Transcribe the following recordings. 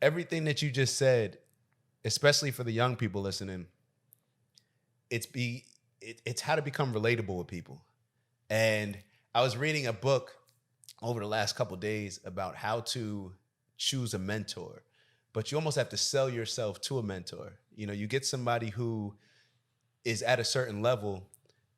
everything that you just said, especially for the young people listening, it's how to become relatable with people. And I was reading a book over the last couple of days about how to choose a mentor, but you almost have to sell yourself to a mentor. You know, you get somebody who is at a certain level,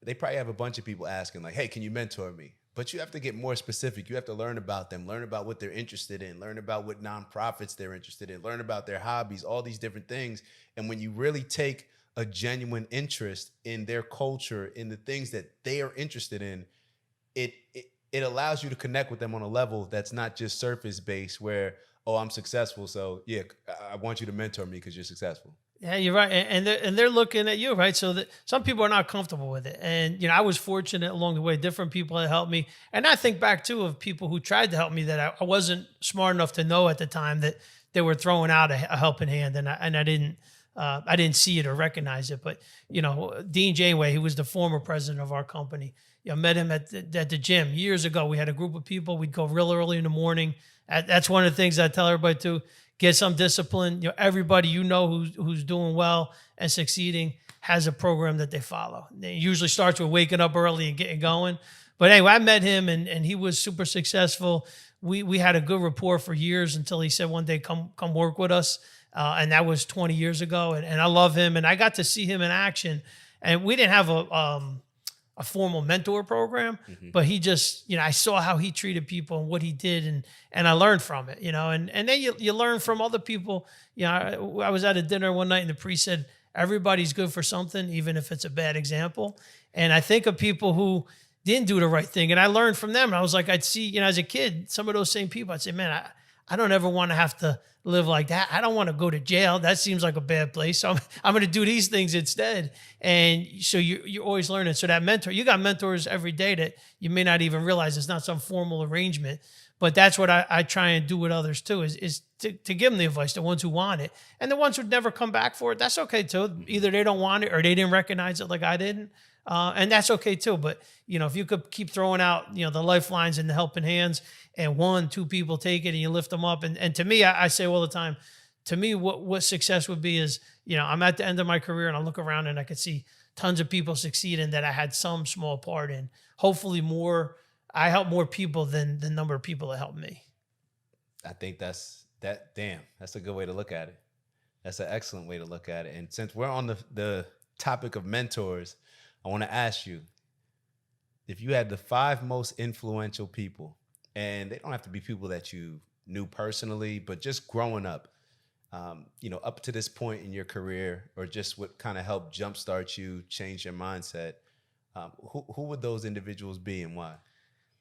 they probably have a bunch of people asking like, hey, can you mentor me? But you have to get more specific. You have to learn about them, learn about what they're interested in, learn about what nonprofits they're interested in, learn about their hobbies, all these different things. And when you really take a genuine interest in their culture, in the things that they are interested in, it allows you to connect with them on a level that's not just surface based where, oh, I'm successful, so yeah, I want you to mentor me because you're successful. Yeah, you're right, and they're looking at you, right? So that some people are not comfortable with it, and I was fortunate along the way. Different people that helped me, and I think back too of people who tried to help me that I wasn't smart enough to know at the time that they were throwing out a helping hand, and I didn't see it or recognize it. But Dean Janeway, he was the former president of our company. Met him at the gym years ago. We had a group of people. We'd go real early in the morning. That's one of the things I tell everybody to get some discipline. Everybody who's doing well and succeeding has a program that they follow. It usually starts with waking up early and getting going. But anyway, I met him and he was super successful. We had a good rapport for years until he said one day, come work with us. And that was 20 years ago. And I love him. And I got to see him in action. And we didn't have a formal mentor program, but he just, I saw how he treated people and what he did, and I learned from it, and then you learn from other people. I was at a dinner one night and the priest said, everybody's good for something, even if it's a bad example. And I think of people who didn't do the right thing, and I learned from them. And I was like, I'd see, as a kid, some of those same people, I'd say, man, I don't ever want to have to live like that. I don't want to go to jail. That seems like a bad place. So I'm going to do these things instead. And so you're always learning. So that mentor, you got mentors every day that you may not even realize it's not some formal arrangement, but that's what I try and do with others too, is to give them the advice, the ones who want it. And the ones who never come back for it, that's okay too. Either they don't want it or they didn't recognize it like I didn't. And that's okay too. But, if you could keep throwing out, the lifelines and the helping hands, and 1-2 people take it and you lift them up. And to me, I say all the time, to me, what success would be is, I'm at the end of my career and I look around and I could see tons of people succeeding that I had some small part in. Hopefully I help more people than the number of people that helped me. I think that's a good way to look at it. That's an excellent way to look at it. And since we're on the topic of mentors, I want to ask you, if you had the 5 most influential people, and they don't have to be people that you knew personally, but just growing up, up to this point in your career, or just what kind of helped jumpstart you, change your mindset, who would those individuals be and why?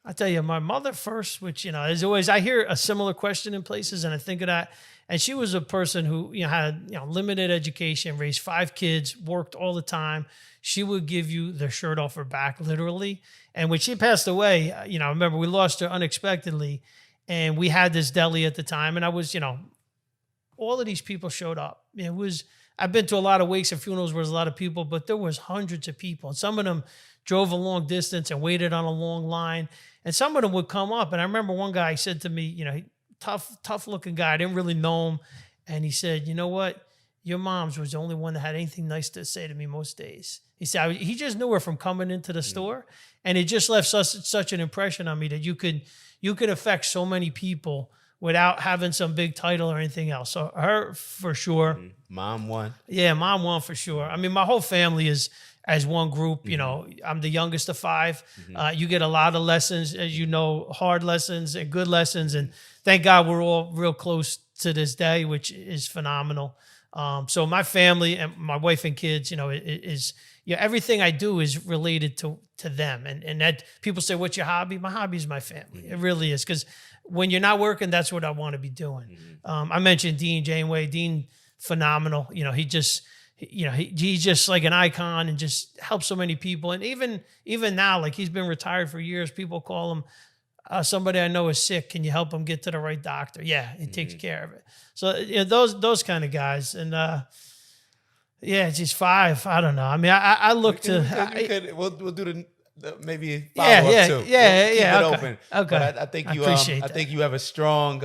I tell you, my mother first, which, as always, I hear a similar question in places and I think of that. And she was a person who, had, limited education, raised 5 kids, worked all the time. She would give you the shirt off her back, literally. And when she passed away, I remember we lost her unexpectedly, and we had this deli at the time. And I was, all of these people showed up. I've been to a lot of wakes and funerals where there's a lot of people, but there was hundreds of people. And some of them drove a long distance and waited on a long line. And some of them would come up. And I remember one guy said to me, tough looking guy. I didn't really know him. And he said, you know what? Your mom's was the only one that had anything nice to say to me most days. He said, he just knew her from coming into the store. And it just left such an impression on me that you could affect so many people without having some big title or anything else. So her for sure. Mom won. Yeah, mom won for sure. I mean, my whole family is as one group. I'm the youngest of 5. You get a lot of lessons, as hard lessons and good lessons. And thank God we're all real close to this day, which is phenomenal. So my family and my wife and kids, is everything I do is related to them. And that people say, what's your hobby? My hobby is my family. It really is. Because when you're not working, that's what I want to be doing. I mentioned Dean Janeway. Dean, phenomenal. He just, he's just like an icon and just helps so many people. And even now, like he's been retired for years, people call him, somebody I know is sick. Can you help him get to the right doctor? Yeah, he takes care of it. So those kind of guys. And it's just 5. I don't know. I mean, I look we'll do the maybe follow up too. Yeah. Keep it Okay. open. Okay. But I think you have a strong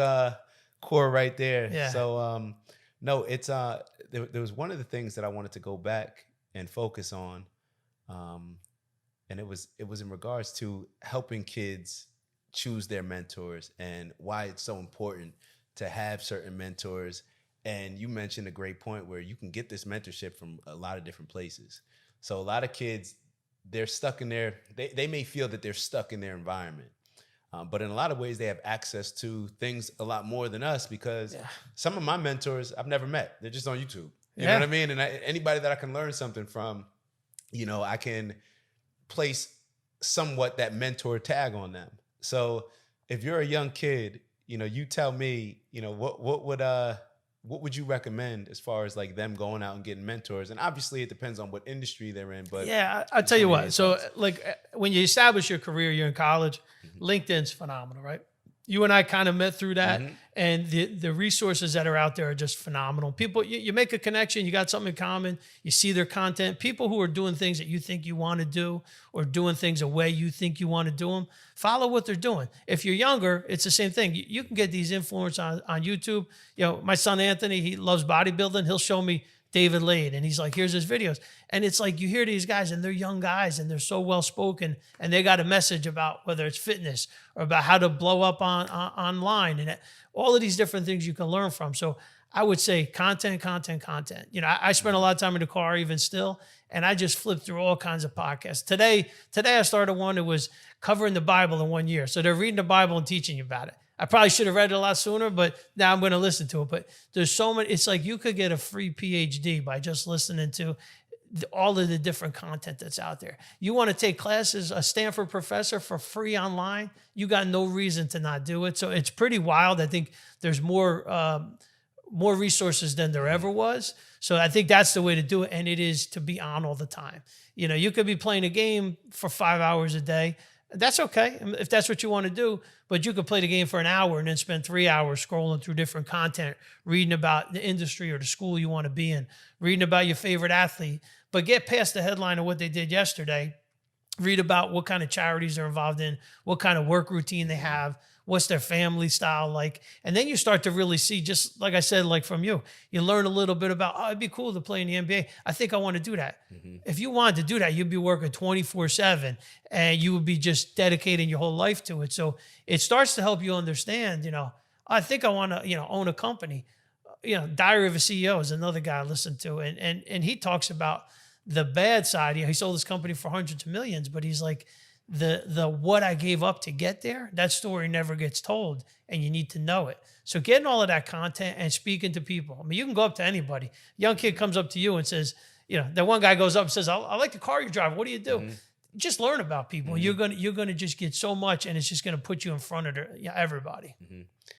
core right there. Yeah. So no, it's there was one of the things that I wanted to go back and focus on, and it was in regards to helping kids choose their mentors and why it's so important to have certain mentors. And you mentioned a great point where you can get this mentorship from a lot of different places. So a lot of kids, they're stuck in they may feel that they're stuck in their environment. But in a lot of ways, they have access to things a lot more than us, because some of my mentors I've never met. They're just on YouTube. You know what I mean? And anybody that I can learn something from, I can place somewhat that mentor tag on them. So if you're a young kid, you tell me, what would you recommend as far as like them going out and getting mentors? And obviously it depends on what industry they're in, but yeah, I'll tell you what. So like when you establish your career, you're in college, LinkedIn's phenomenal, right? You and I kind of met through that, and the resources that are out there are just phenomenal. People, you make a connection, you got something in common, you see their content. People who are doing things that you think you want to do, or doing things the way you think you want to do them, follow what they're doing. If you're younger, it's the same thing. You can get these influencers on YouTube. My son Anthony, he loves bodybuilding. He'll show me David Lade, and he's like, here's his videos. And it's like, you hear these guys and they're young guys and they're so well-spoken, and they got a message about whether it's fitness or about how to blow up online, and all of these different things you can learn from. So I would say content. I spend a lot of time in the car even still, and I just flip through all kinds of podcasts. Today I started one that was covering the Bible in 1 year. So they're reading the Bible and teaching you about it. I probably should have read it a lot sooner, but now I'm going to listen to it. But there's so many. It's like you could get a free PhD by just listening to all of the different content that's out there. You want to take classes, a Stanford professor for free online, you got no reason to not do it. So it's pretty wild. I think there's more resources than there ever was. So I think that's the way to do it. And it is to be on all the time. You could be playing a game for 5 hours a day. That's okay if that's what you want to do, but you could play the game for an hour and then spend 3 hours scrolling through different content, reading about the industry or the school you want to be in, reading about your favorite athlete, but get past the headline of what they did yesterday. Read about what kind of charities they're involved in, what kind of work routine they have, what's their family style like. And then you start to really see, just like I said, like from you learn a little bit about, it'd be cool to play in the NBA. I think I want to do that. If you wanted to do that, you'd be working 24/7 and you would be just dedicating your whole life to it. So it starts to help you understand, I think I want to, own a company. Diary of a CEO is another guy I listen to. And he talks about the bad side. He sold his company for hundreds of millions, but he's like, the what I gave up to get there, that story never gets told, and you need to know it. So getting all of that content and speaking to people. I mean, you can go up to anybody. Young kid comes up to you and says, that one guy goes up and says, I like the car you drive. What do you do? Just learn about people. You're gonna just get so much, and it's just gonna put you in front of everybody.